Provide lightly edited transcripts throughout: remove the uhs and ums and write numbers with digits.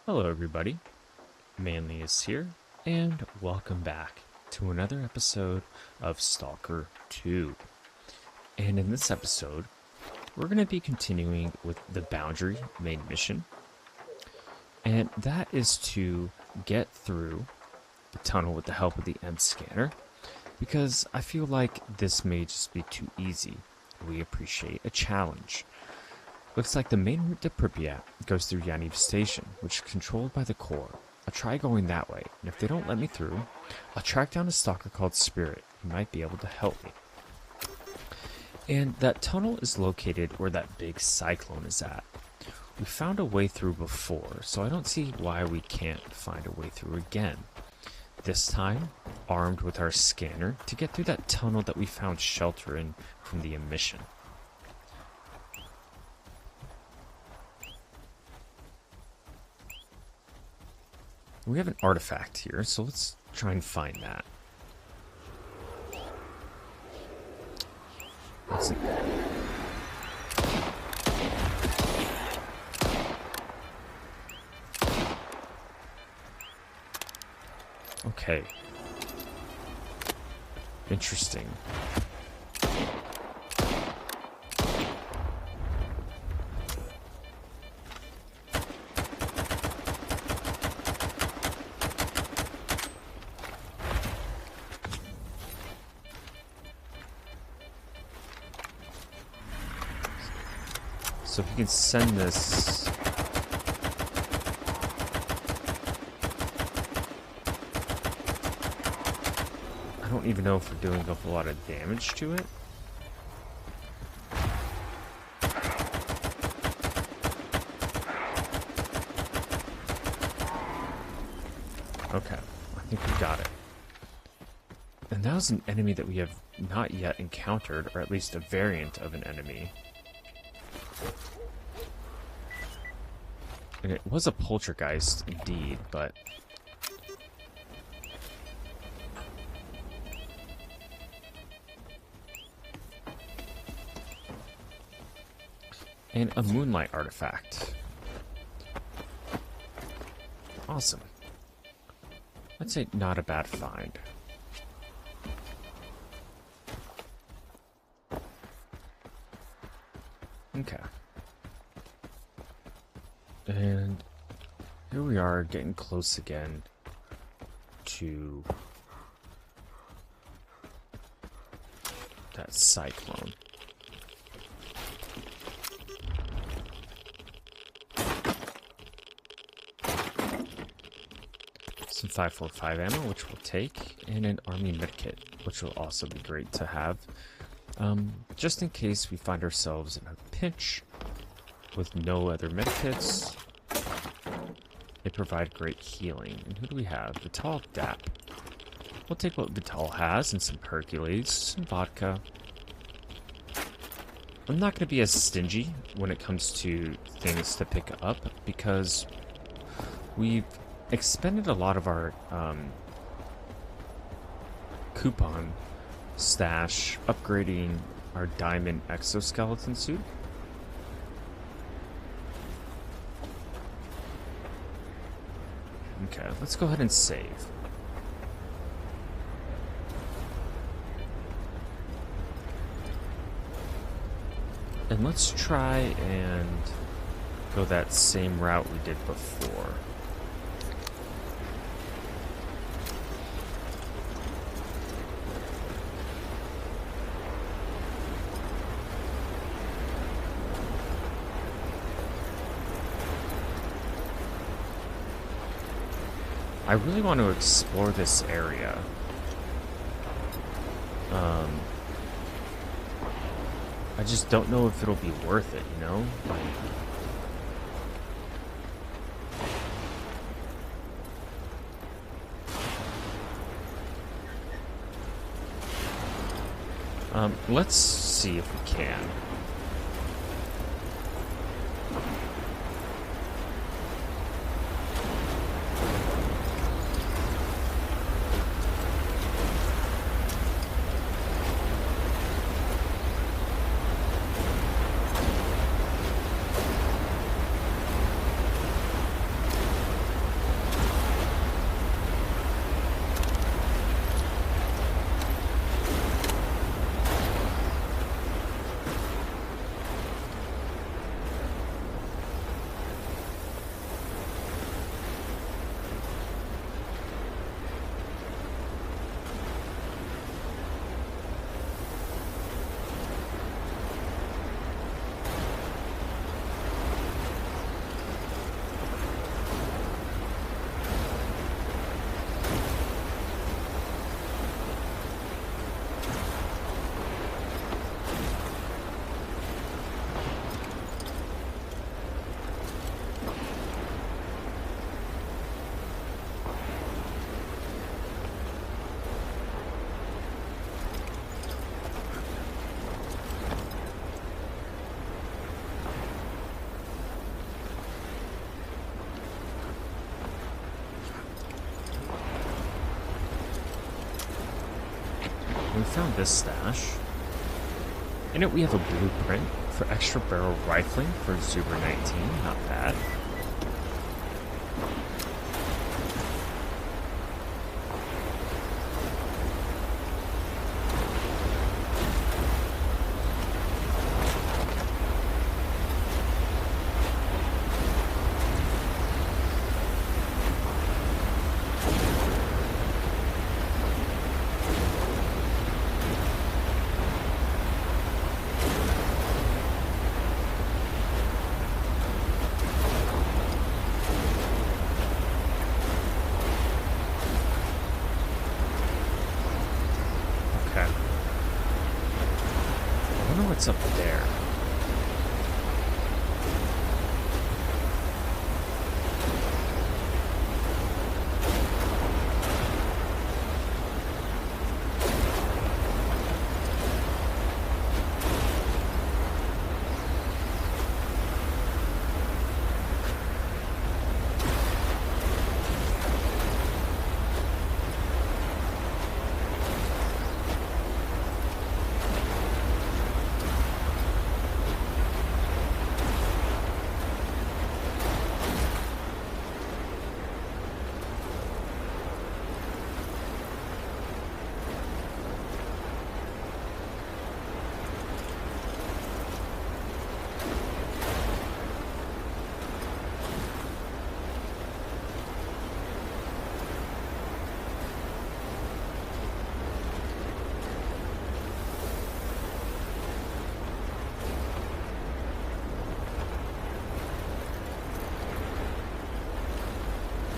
Hello, everybody. Manly is here, and welcome back to another episode of Stalker 2. And in this episode, we're going to be continuing with the Boundary main mission, and that is to get through the tunnel with the help of the M scanner, because I feel like this may just be too easy. We appreciate a challenge. Looks like the main route to Pripyat goes through Yaniv Station, which is controlled by the Core. I'll try going that way, and if they don't let me through, I'll track down a stalker called Spirit who might be able to help me. And that tunnel is located where that big cyclone is at. We found a way through before, so I don't see why we can't find a way through again. This time, armed with our scanner to get through that tunnel that we found shelter in from the emission. We have an artifact here, so let's try and find that. Let's see. Okay. Interesting. So if you can send this... I don't even know if we're doing a whole lot of damage to it. Okay, I think we got it. And that was an enemy that we have not yet encountered, or at least a variant of an enemy. And it was a poltergeist, indeed, but... And a moonlight artifact. Awesome. I'd say not a bad find. Okay. And here we are getting close again to that cyclone. Some 545 ammo, which we'll take, and an army medkit, which will also be great to have. Just in case we find ourselves in a pinch with no other medkits. They provide great healing. And who do we have? Vital Dap. We'll take what Vital has and some Hercules, some vodka. I'm not going to be as stingy when it comes to things to pick up because we've expended a lot of our coupon stash upgrading our diamond exoskeleton suit. Okay, let's go ahead and save. And let's try and go that same route we did before. I really want to explore this area. I just don't know if it'll be worth it, you know? Let's see if we can. found this stash. In it we have a blueprint for extra barrel rifling for Zuber 19, not bad. What's up there?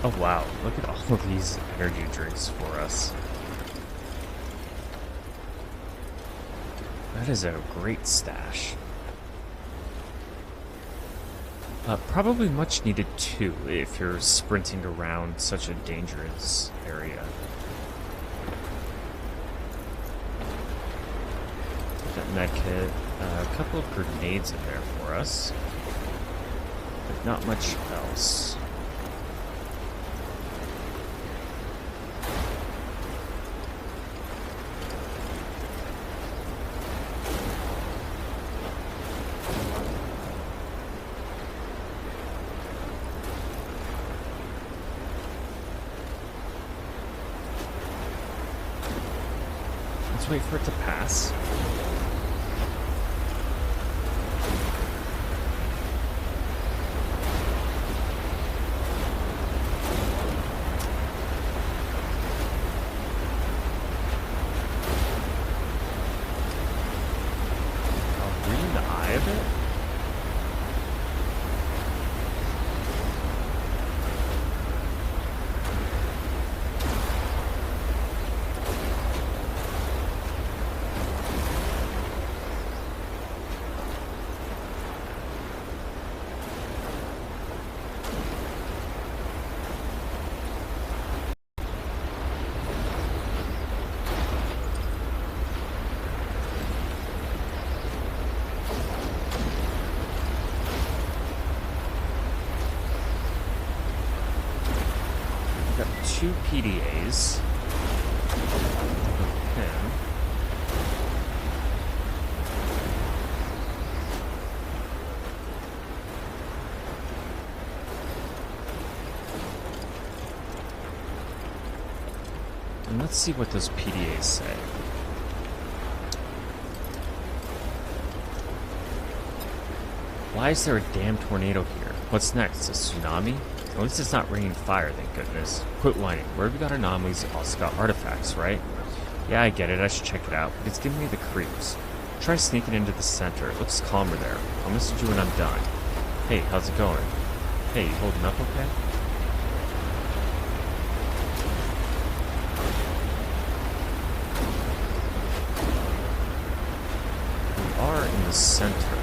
Oh wow, look at all of these energy drinks for us. That is a great stash. Probably much needed too, if you're sprinting around such a dangerous area. That med kit, a couple of grenades in there for us, but not much else. Let's wait for it to pass. I'll read the eye of it. Got 2 PDAs. Okay. And let's see what those PDAs say. Why is there a damn tornado here? What's next? A tsunami? At least it's not raining fire, thank goodness. Quit whining. Wherever we got anomalies, you also got artifacts, right? Yeah, I get it. I should check it out, but it's giving me the creeps. Try sneaking into the center. It looks calmer there. I'll message you when I'm done. Hey, how's it going? Hey, you holding up okay? We are in the center.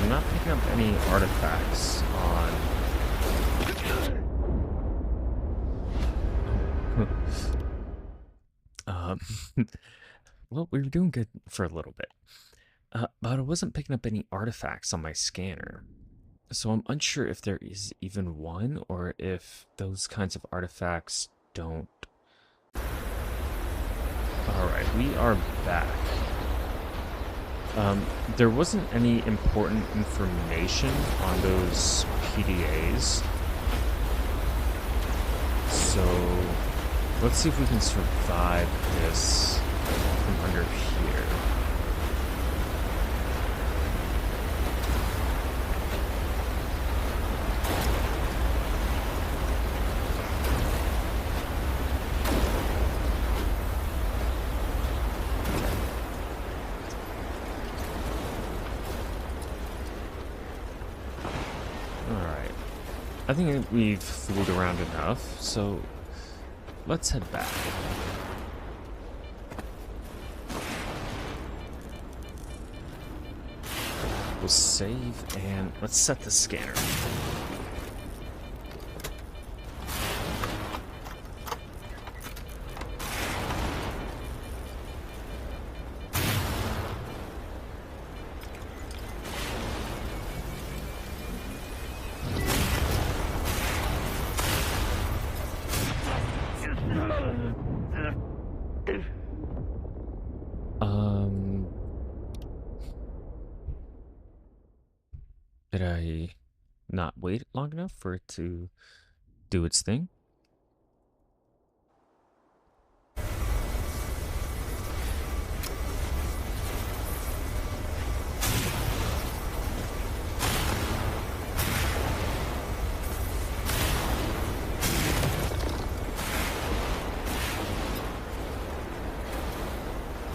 I'm not picking up any artifacts on... um, well, we were doing good for a little bit. But I wasn't picking up any artifacts on my scanner. So I'm unsure if there is even one, or if those kinds of artifacts don't. Alright, we are back. There wasn't any important information on those PDAs. So let's see if we can survive this from under here. Alright. I think we've fooled around enough, so let's head back. We'll save and let's set the scanner. Did I not wait long enough for it to do its thing?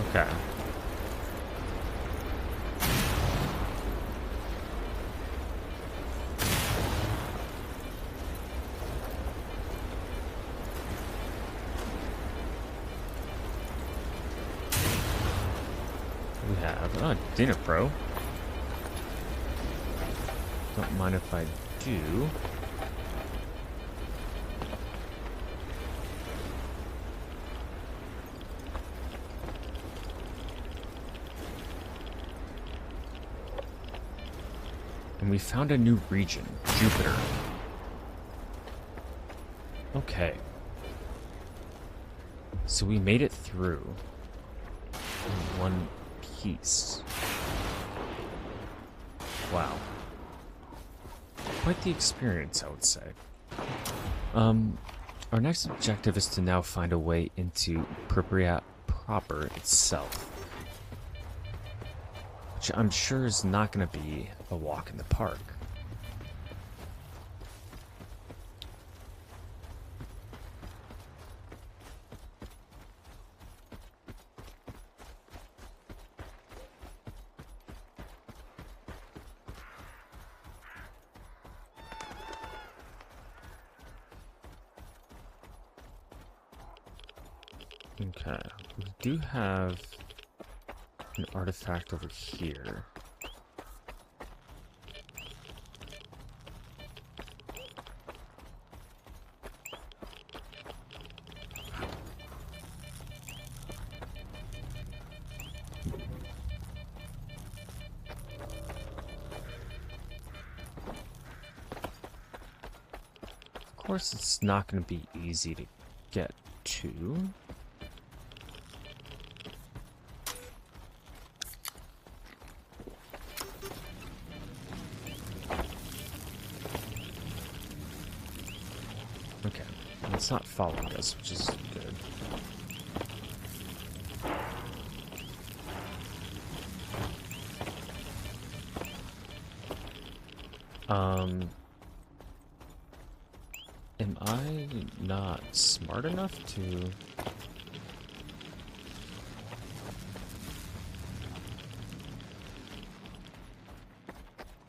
Okay. We have dinner pro. Don't mind if I do. And we found a new region, Jupiter. Okay. So we made it through in one piece. Wow. Quite the experience, I would say. Our next objective is to now find a way into Pripyat proper itself. Which I'm sure is not going to be a walk in the park. Okay, we do have an artifact over here. Of course, it's not going to be easy to get to. Okay, it's not following us, which is good. Am I not smart enough to...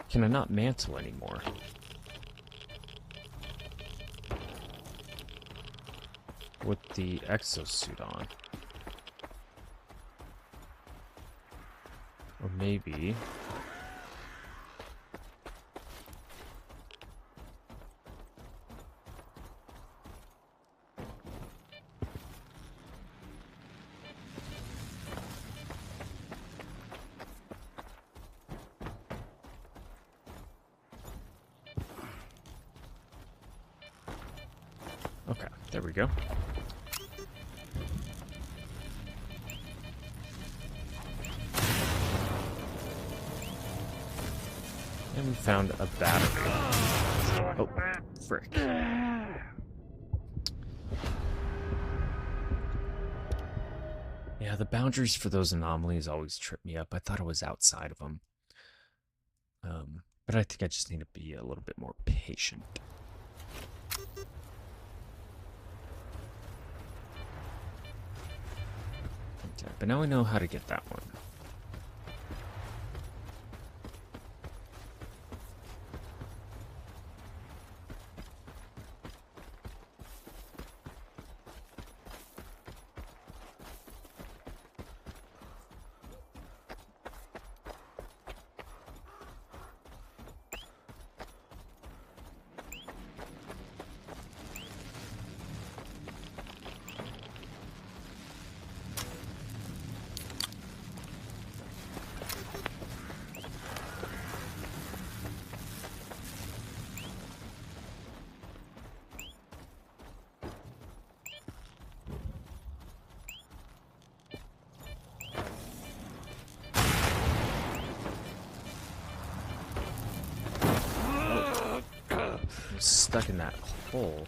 Can I not mantle anymore? With the exosuit on. Or maybe... Okay, there we go. And we found a battery. Oh, frick. Yeah, the boundaries for those anomalies always trip me up. I thought I was outside of them. But I think I just need to be a little bit more patient. Okay, but now we know how to get that one. I'm stuck in that hole.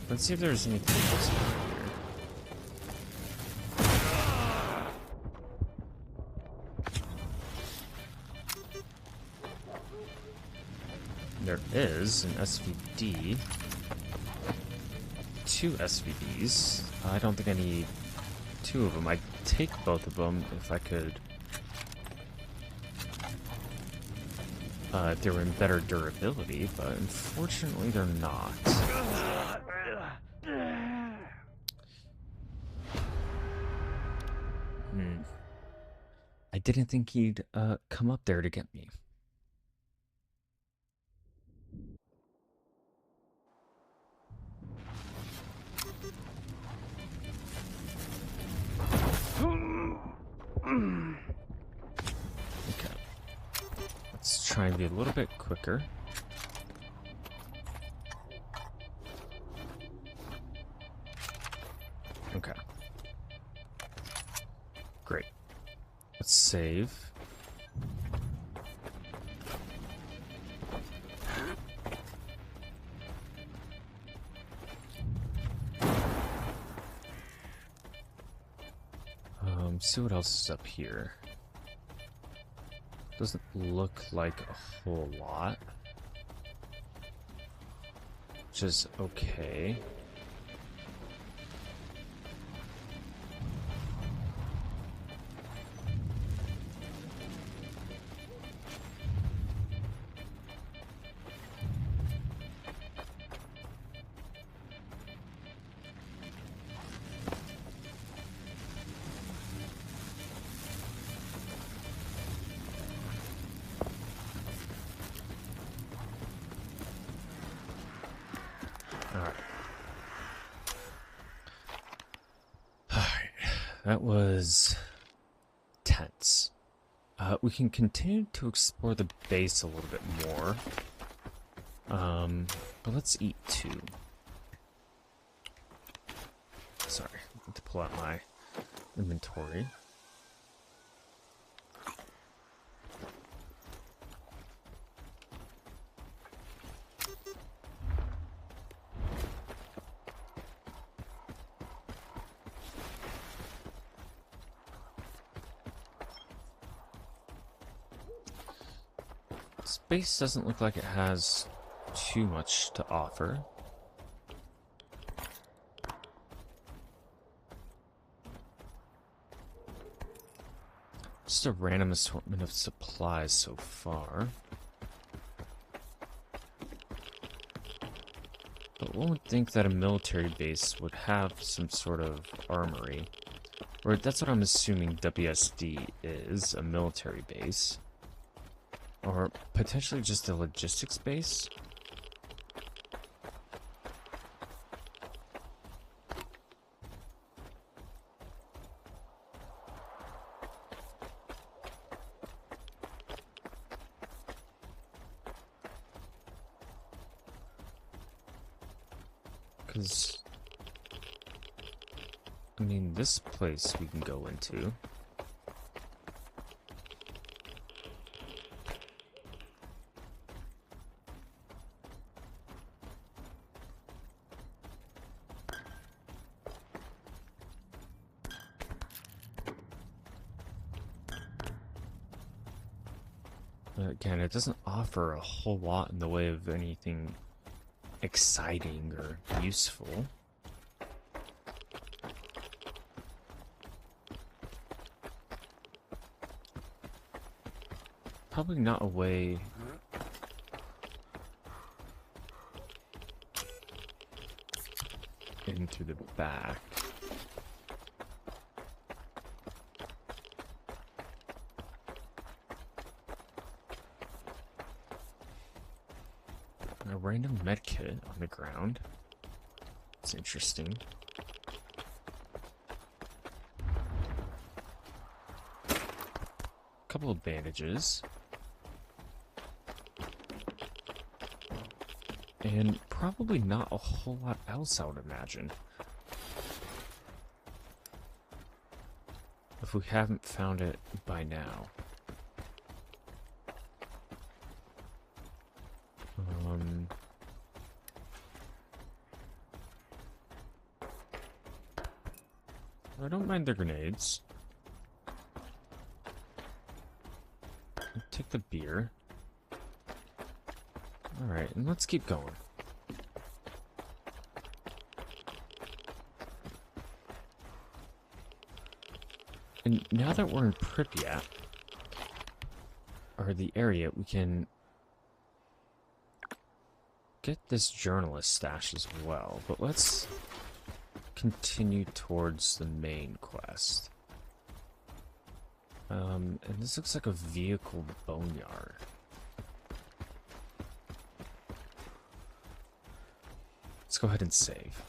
Let's see if there's anything else around here. There is an SVD. 2 SVDs. I don't think I need 2 of them. I'd take both of them if I could. If they were in better durability, but unfortunately they're not. I didn't think he'd come up there to get me. Okay. Let's try and be a little bit quicker. Okay. Great. Let's save. See what else is up here. Doesn't look like a whole lot. Which is okay. That was tense. We can continue to explore the base a little bit more. But let's eat too. Sorry, I need to pull out my inventory. Space doesn't look like it has too much to offer. Just a random assortment of supplies so far. But one would think that a military base would have some sort of armory. Or that's what I'm assuming WSD is, a military base. Or potentially just a logistics base. Because, I mean, this place we can go into. But again, it doesn't offer a whole lot in the way of anything exciting or useful. Probably not a way in through the back. A random medkit on the ground. It's interesting. Couple of bandages. And probably not a whole lot else, I would imagine. If we haven't found it by now. I don't mind the grenades. I'll take the beer. Alright, and let's keep going. And now that we're in Pripyat, or the area, we can get this journalist stash as well. But let's continue towards the main quest. And this looks like a vehicle boneyard. Let's go ahead and save.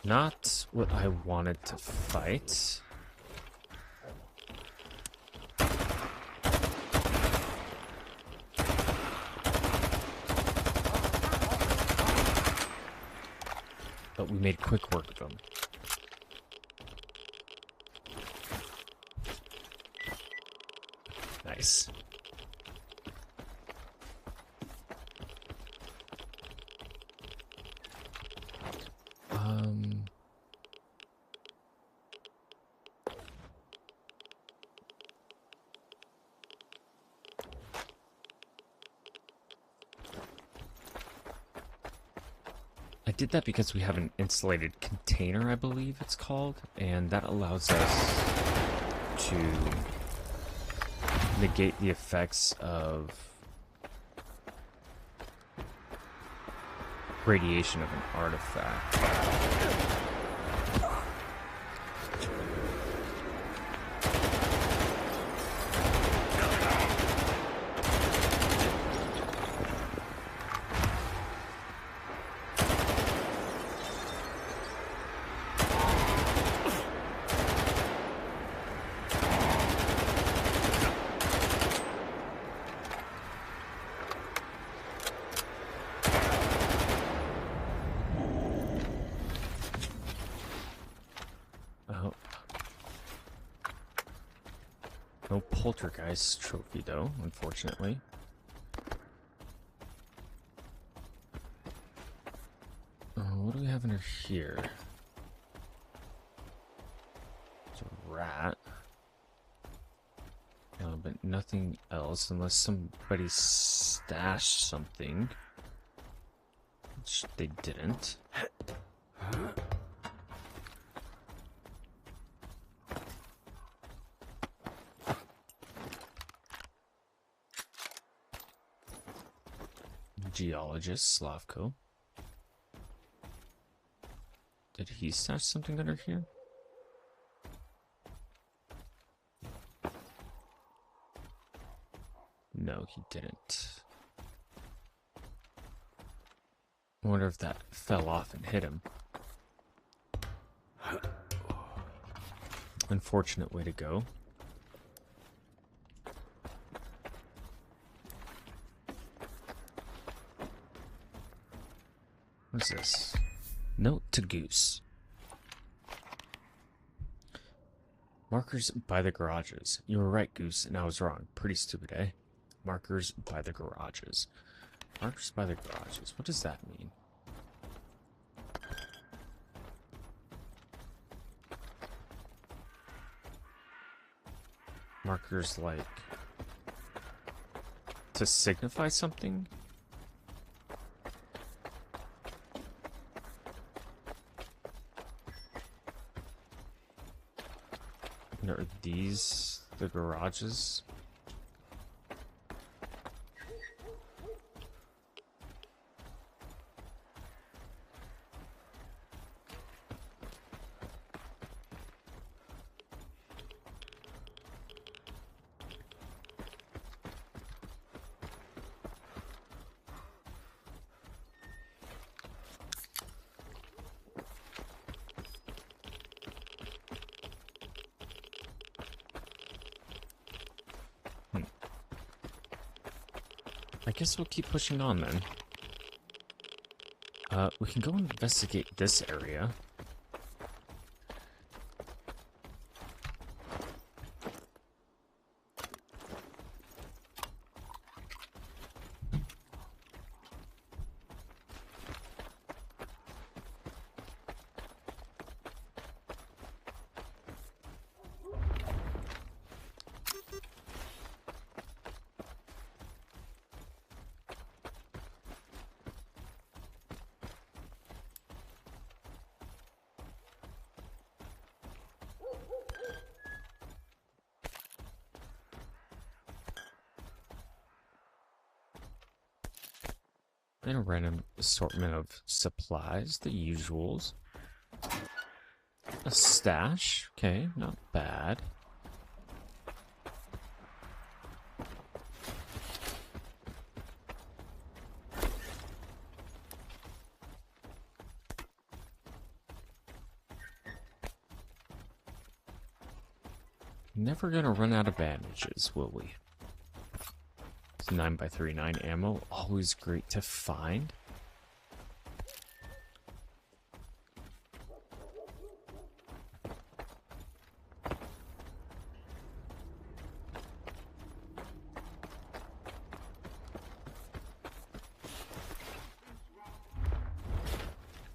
Not what I wanted to fight. But we made quick work of them. Nice. I did that because we have an insulated container, I believe it's called, and that allows us to negate the effects of radiation of an artifact. No poltergeist trophy, though, unfortunately. What do we have under here? It's a rat. But nothing else, unless somebody stashed something. Which they didn't. Geologist Slavko. Did he stash something under here? No, he didn't. I wonder if that fell off and hit him. Unfortunate way to go. What's this? Note to Goose. Markers by the garages. You were right, Goose, and I was wrong. Pretty stupid, eh? Markers by the garages. Markers by the garages. What does that mean? Markers like to signify something? And are these the garages? I guess we'll keep pushing on then. We can go investigate this area. And a random assortment of supplies, the usuals. A stash, okay, not bad. Never gonna run out of bandages, will we? 9x39 ammo, always great to find.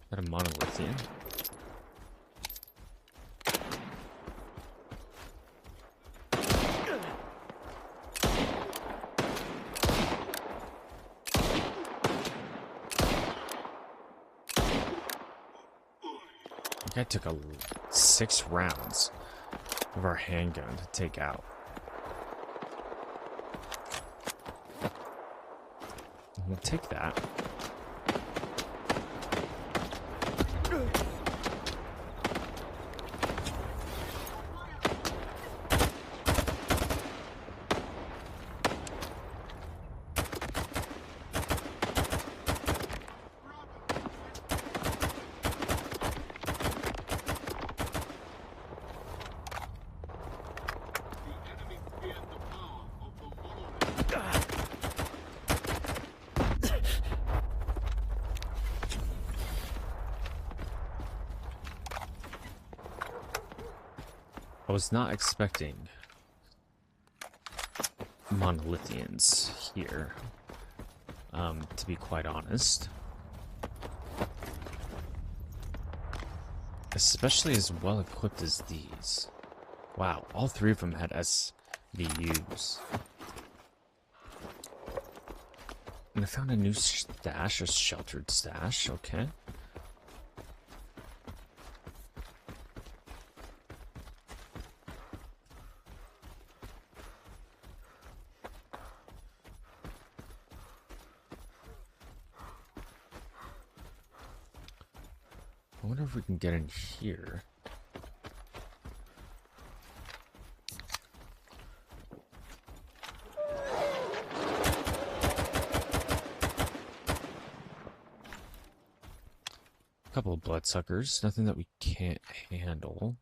Got a monolithian. I took 6 rounds of our handgun to take out. We'll take that. I was not expecting monolithians here, to be quite honest. Especially as well equipped as these. Wow, all 3 of them had SVUs. And I found a new stash, a sheltered stash, okay. I wonder if we can get in here. A couple of bloodsuckers, nothing that we can't handle.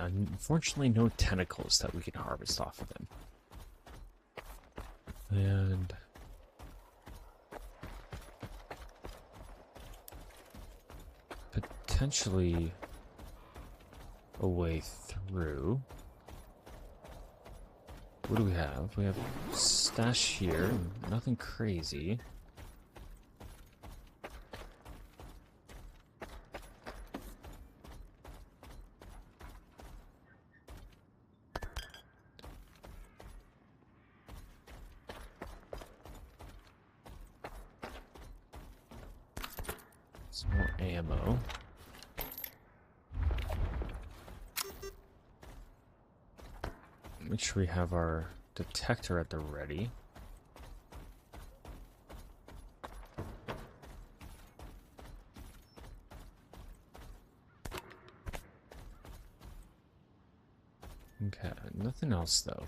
Unfortunately, no tentacles that we can harvest off of them. And potentially a way through. What do we have? We have stash here, nothing crazy. Some more ammo. Make sure we have our detector at the ready. Okay, nothing else though.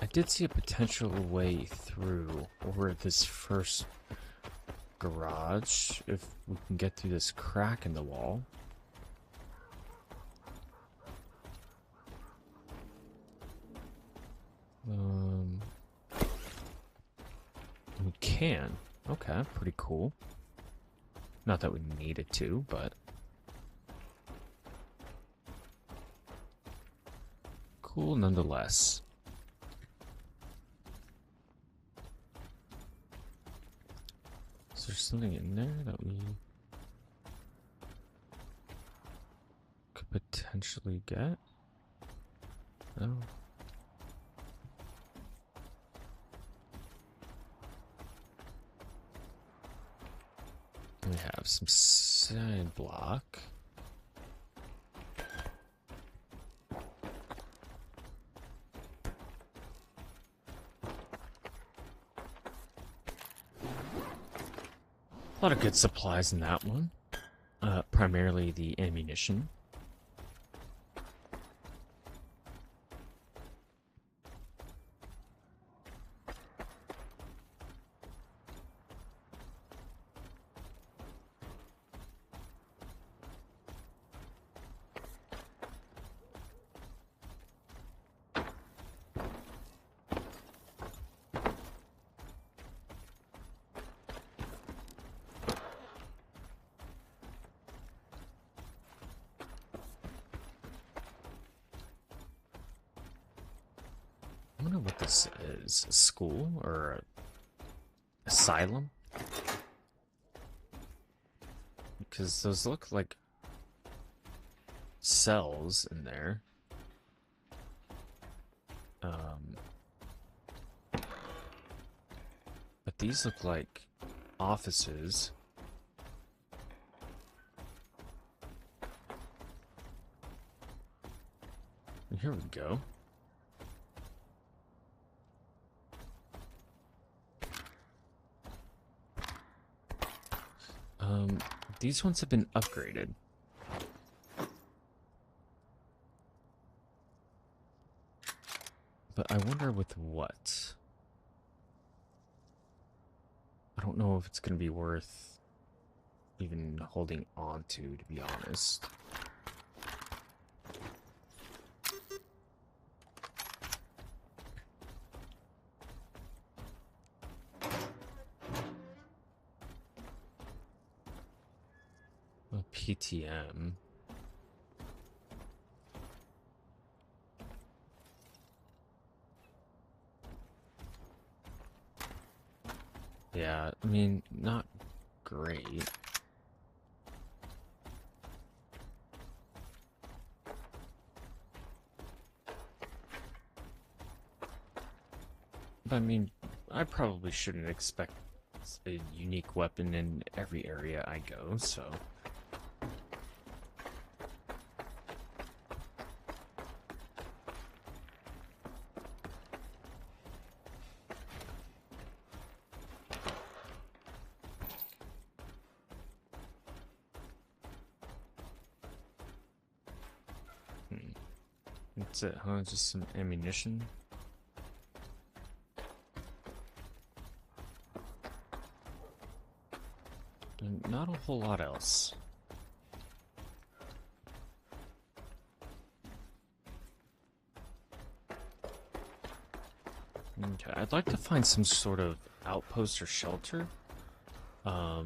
I did see a potential way through over this first garage if we can get through this crack in the wall. We can. Okay, pretty cool. Not that we needed to, but cool nonetheless. Is there something in there that we could potentially get? No. We have some side block. A lot of good supplies in that one. Primarily the ammunition. I wonder what this is. A school or a asylum? Because those look like cells in there. But these look like offices. And here we go. These ones have been upgraded. But I wonder with what? I don't know if it's going to be worth even holding on to be honest. KTM. Yeah, I mean, not great. But I mean, I probably shouldn't expect a unique weapon in every area I go, so... That's it, huh? Just some ammunition? And not a whole lot else. Okay, I'd like to find some sort of outpost or shelter. By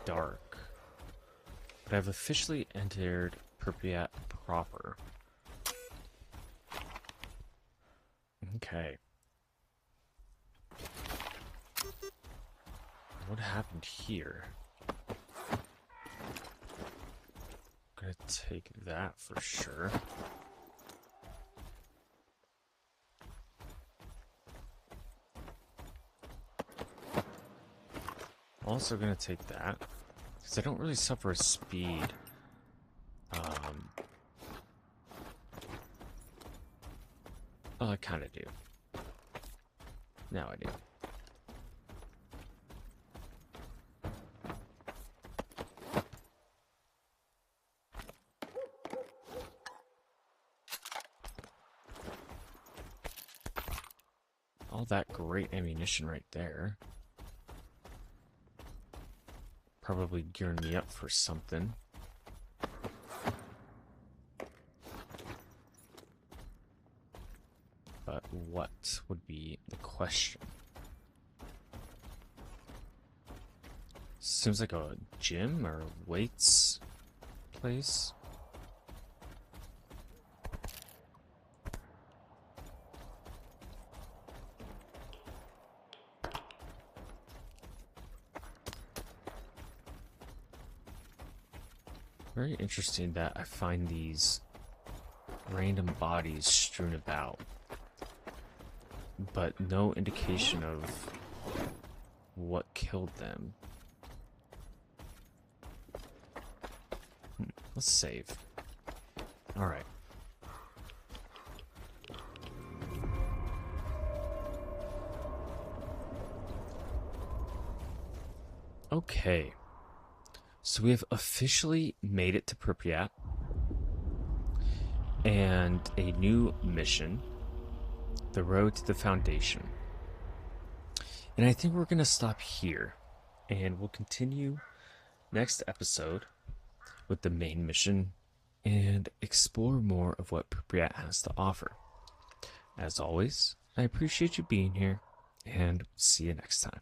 dark. But I've officially entered Pripyat proper. Okay. What happened here? Gonna take that for sure. Also gonna take that, because I don't really suffer a speed. Well, I kind of do. Now I do. All that great ammunition right there. Probably gearing me up for something. But what would be the question? Seems like a gym or weights place. Very interesting that I find these random bodies strewn about, but no indication of what killed them. Let's save. Alright. Okay. So we have officially made it to Pripyat. And a new mission. The Road to the Foundation. And I think we're going to stop here. And we'll continue next episode with the main mission and explore more of what Pripyat has to offer. As always, I appreciate you being here, and see you next time.